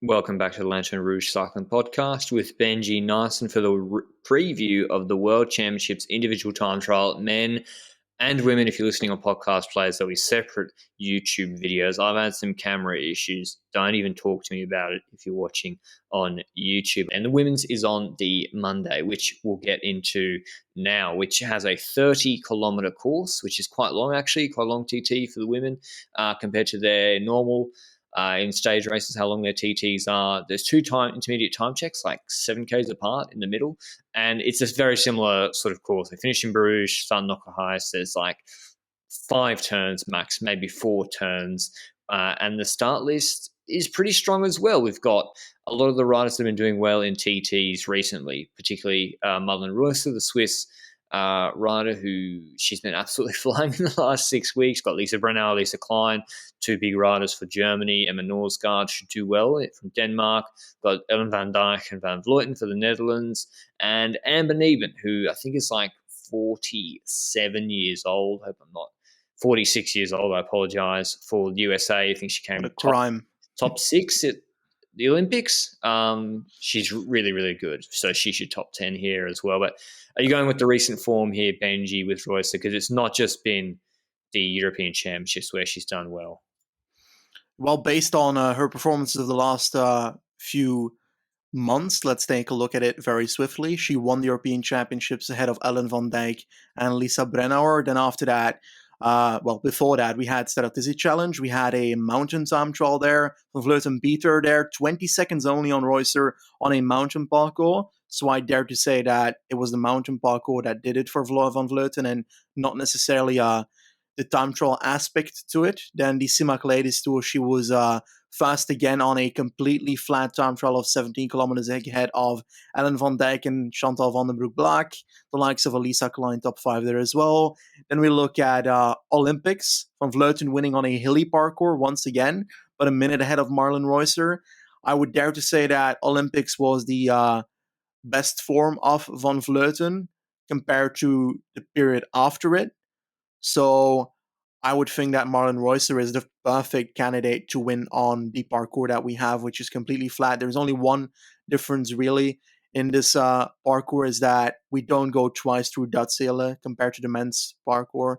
Welcome back to the Lanterne Rouge Cycling Podcast with Benji Naesen for the preview of the World Championships individual time trial, men and women. If you're listening on podcast players, there'll be separate YouTube videos. I've had some camera issues. Don't even talk to me about it if you're watching on YouTube. And the women's is on the Monday, which we'll get into now, which has a 30-kilometer course, which is quite long, actually, quite a long TT for the women compared to their normal in stage races, how long their TTs are. There's two intermediate time checks, like 7Ks apart in the middle. And it's a very similar sort of course. They finish in Bruges, start Knocker Heist. There's like 5 turns max, maybe 4 turns. And the start list is pretty strong as well. We've got a lot of the riders that have been doing well in TTs recently, particularly Madeleine Reuser, the Swiss rider, who she's been absolutely flying in the last 6 weeks. Got Lisa Brennauer, Lisa Klein, two big riders for Germany. Emma Norsgaard should do well from Denmark. Got Ellen van Dijk and Van Vleuten for the Netherlands. And Amber Neben, who I think is like 47 years old. Hope I'm not 46 years old. I apologize, for the USA. I think she came top 6 at the Olympics. She's really, really good. So she should top 10 here as well. But are you going with the recent form here, Benji, with Reuser? Because it's not just been the European Championships where she's done well. Well, based on her performances of the last few months, let's take a look at it very swiftly. She won the European Championships ahead of Ellen van Dijk and Lisa Brennauer. Then after that, before that, we had Strategy Challenge. We had a mountain time trial there. Van Vleuten beat her there, 20 seconds only on Reuser on a mountain parcours. So I dare to say that it was the mountain parcours that did it for Van Vleuten and not necessarily the time trial aspect to it. Then the Simac Ladies Tour, she was fast again on a completely flat time trial of 17 kilometers ahead of Ellen van Dijk and Chantal van den Broek-Blaak, the likes of Elisa Klein, top 5 there as well. Then we look at Olympics, Van Vleuten winning on a hilly parcours once again, but a minute ahead of Marlen Reuser. I would dare to say that Olympics was the best form of Van Vleuten compared to the period after it. So I would think that Marlen Reuser is the perfect candidate to win on the parcours that we have, which is completely flat. There's only one difference really in this parcours is that we don't go twice through Datsele compared to the men's parcours.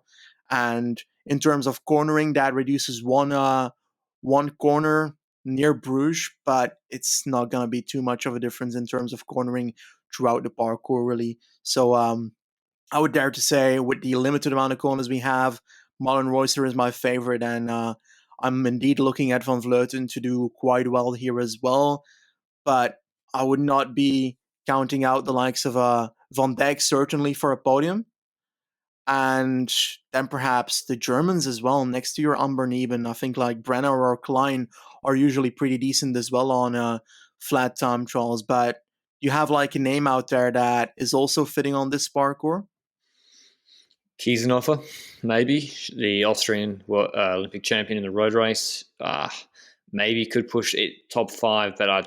And in terms of cornering, that reduces one corner near Bruges, but it's not going to be too much of a difference in terms of cornering throughout the parcours really. So I would dare to say, with the limited amount of corners we have, Marlen Reuser is my favorite, and I'm indeed looking at Van Vleuten to do quite well here as well. But I would not be counting out the likes of Van Dijk, certainly for a podium. And then perhaps the Germans as well, next to your Amber Neben. I think like Brenner or Klein are usually pretty decent as well on flat time trials. But you have like a name out there that is also fitting on this parcours? Kiesenhofer, maybe, the Austrian Olympic champion in the road race, maybe could push it top 5, but I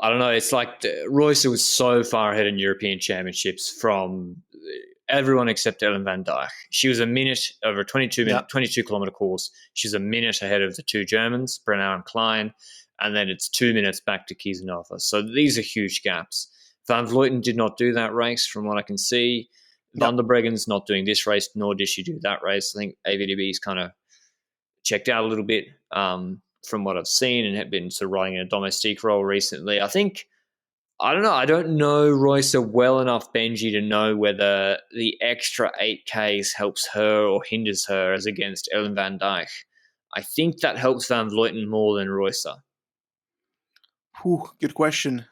don't know. It's like Reuser was so far ahead in European Championships from everyone except Ellen van Dijk. She was a minute over a 22-kilometer course. She's a minute ahead of the two Germans, Brennauer and Klein, and then it's 2 minutes back to Kiesenhofer. So these are huge gaps. Van Vleuten did not do that race from what I can see. Van der Breggen's not doing this race, nor did she do that race. I think AVDB's kind of checked out a little bit from what I've seen and have been sort of riding in a domestique role recently. I don't know. I don't know Reuser well enough, Benji, to know whether the extra 8Ks helps her or hinders her as against Ellen van Dijk. I think that helps Van Vleuten more than Reuser. Good question.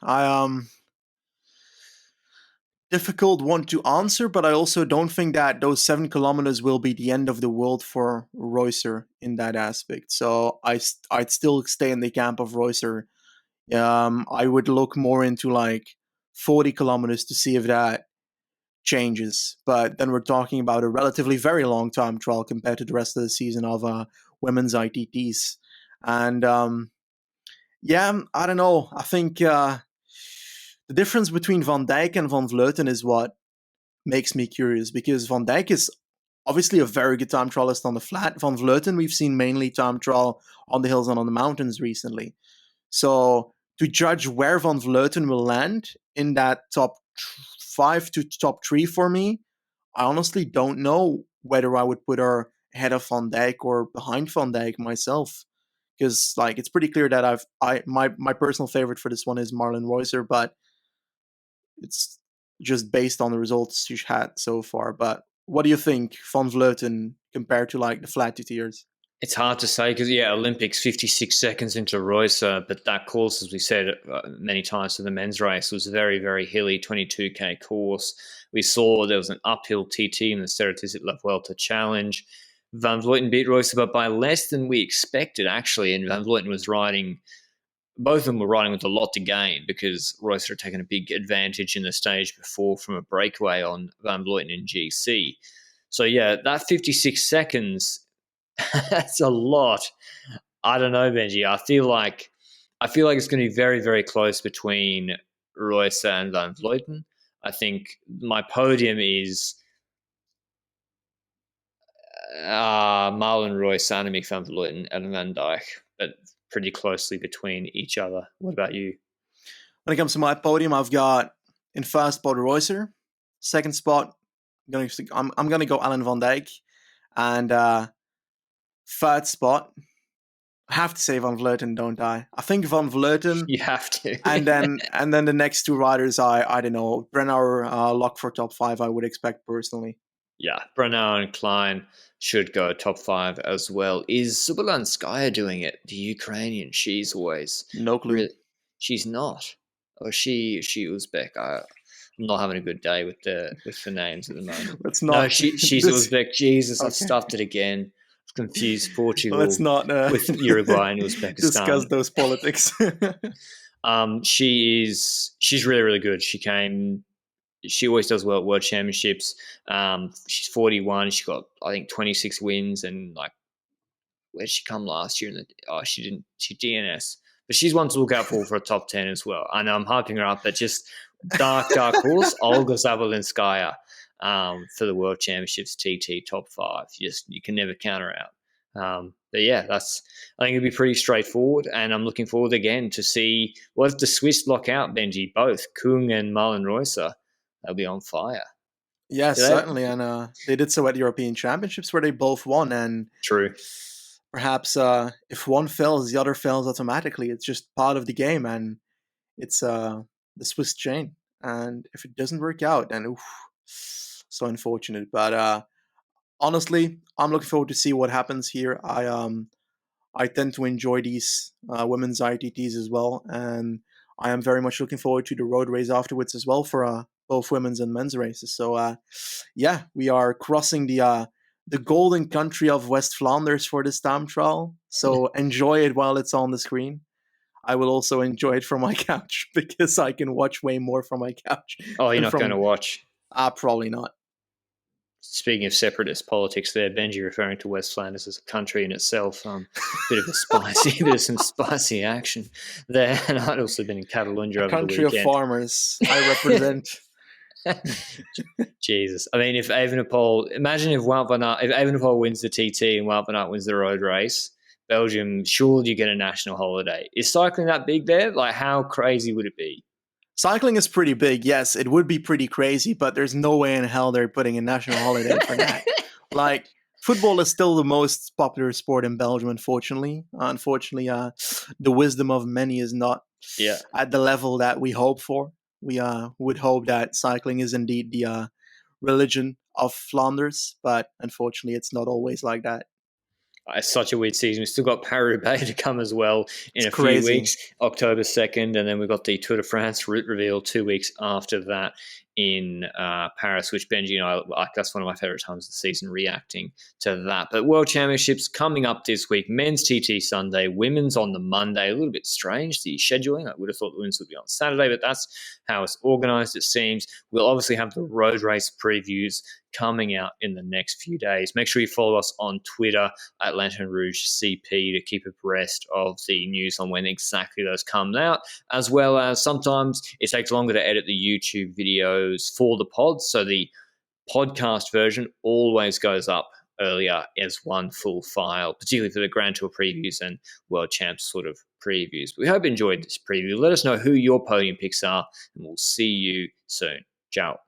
Difficult one to answer, but I also don't think that those 7 kilometers will be the end of the world for Reuser in that aspect. So I'd still stay in the camp of Reuser. I would look more into like 40 kilometers to see if that changes. But then we're talking about a relatively very long time trial compared to the rest of the season of women's ITTs. And I don't know. I think the difference between Van Dijk and Van Vleuten is what makes me curious, because Van Dijk is obviously a very good time trialist on the flat. Van Vleuten, we've seen mainly time trial on the hills and on the mountains recently. So to judge where Van Vleuten will land in that top 5 to top 3 for me, I honestly don't know whether I would put her ahead of Van Dijk or behind Van Dijk myself. Because like it's pretty clear that my personal favorite for this one is Marlon Reusser, but it's just based on the results she's had so far. But what do you think, Van Vleuten, compared to like the flat two tiers? It's hard to say because, Olympics 56 seconds into Royce, but that course, as we said many times for the men's race, was a very, very hilly 22K course. We saw there was an uphill TT in the Ceratizit La Vuelta Challenge. Van Vleuten beat Royce, but by less than we expected, actually, and Van Vleuten was riding, both of them were riding with a lot to gain because Royce had taken a big advantage in the stage before from a breakaway on Van Vleuten in GC. So, that 56 seconds, that's a lot. I don't know, Benji. I feel like it's going to be very, very close between Royce and Van Vleuten. I think my podium is Marlon Royce, Annemiek van Vleuten, and Van Dijk, but pretty closely between each other. What about you? When it comes to my podium, I've got in first spot Reusser, second spot I'm gonna go Alan van Dijk, and third spot I have to say Van Vleuten, don't I? I think Van Vleuten. You have to. and then the next two riders, I don't know, Brennauer lock for top 5. I would expect personally. Yeah, Brennauer and Klein should go top 5 as well. Is Subalanskaya doing it? The Ukrainian. She's always no clue. She's not. Or she Uzbek. I'm not having a good day with the names at the moment. Let's not. No, she's Uzbek. Jesus, okay. I've stuffed it again. I've confused Portugal Let's not with Uruguay and Uzbekistan. Discuss those politics. She's really, really good. She always does well at World Championships. She's 41. She got, I think, 26 wins. And like, where did she come last year? She didn't. She DNS, but she's one to look out for a top 10 as well. I know I'm hyping her up, but just dark horse, Olga Zabelinskaya for the World Championships TT top 5. You can never count her out. But yeah, I think it'll be pretty straightforward, and I'm looking forward again to see what if the Swiss lock out Benji, both Kung and Marlon Reusser. They'll be on fire. Yes, certainly. And they did so at European Championships where they both won. And true. Perhaps if one fails, the other fails automatically. It's just part of the game, and it's the Swiss chain. And if it doesn't work out, then so unfortunate. But honestly, I'm looking forward to see what happens here. I tend to enjoy these women's ITTs as well, and I am very much looking forward to the road race afterwards as well for both women's and men's races. So we are crossing the golden country of West Flanders for this time trial. So enjoy it while it's on the screen. I will also enjoy it from my couch because I can watch way more from my couch. Oh, you're not going to watch? Probably not. Speaking of separatist politics there, Benji referring to West Flanders as a country in itself. Bit of some spicy action there. And I'd also been in Catalonia over the weekend. Country of farmers, I represent. Jesus. I mean, if Evenepoel wins the TT and Wout van Aert wins the road race, Belgium, surely you get a national holiday. Is cycling that big there? Like, how crazy would it be? Cycling is pretty big, yes. It would be pretty crazy, but there's no way in hell they're putting a national holiday for that. Like, football is still the most popular sport in Belgium, unfortunately. The wisdom of many is not at the level that we hope for. We would hope that cycling is indeed the religion of Flanders, but unfortunately it's not always like that. It's such a weird season. We've still got Paris-Roubaix to come as well in few weeks, October 2nd, and then we've got the Tour de France route reveal 2 weeks after that in Paris, which Benji and I like. That's one of my favorite times of the season, reacting to that. But World Championships coming up this week, men's TT Sunday, women's on the Monday. A little bit strange, the scheduling. I would have thought the women's would be on Saturday, but that's how it's organised, it seems. We'll obviously have the road race previews coming out in the next few days. Make sure you follow us on Twitter at Lanterne Rouge CP to keep abreast of the news on when exactly those come out, as well as sometimes it takes longer to edit the YouTube videos for the pods. So the podcast version always goes up earlier as one full file, particularly for the Grand Tour previews and World Champs sort of previews. But we hope you enjoyed this preview. Let us know who your podium picks are, and we'll see you soon. Ciao.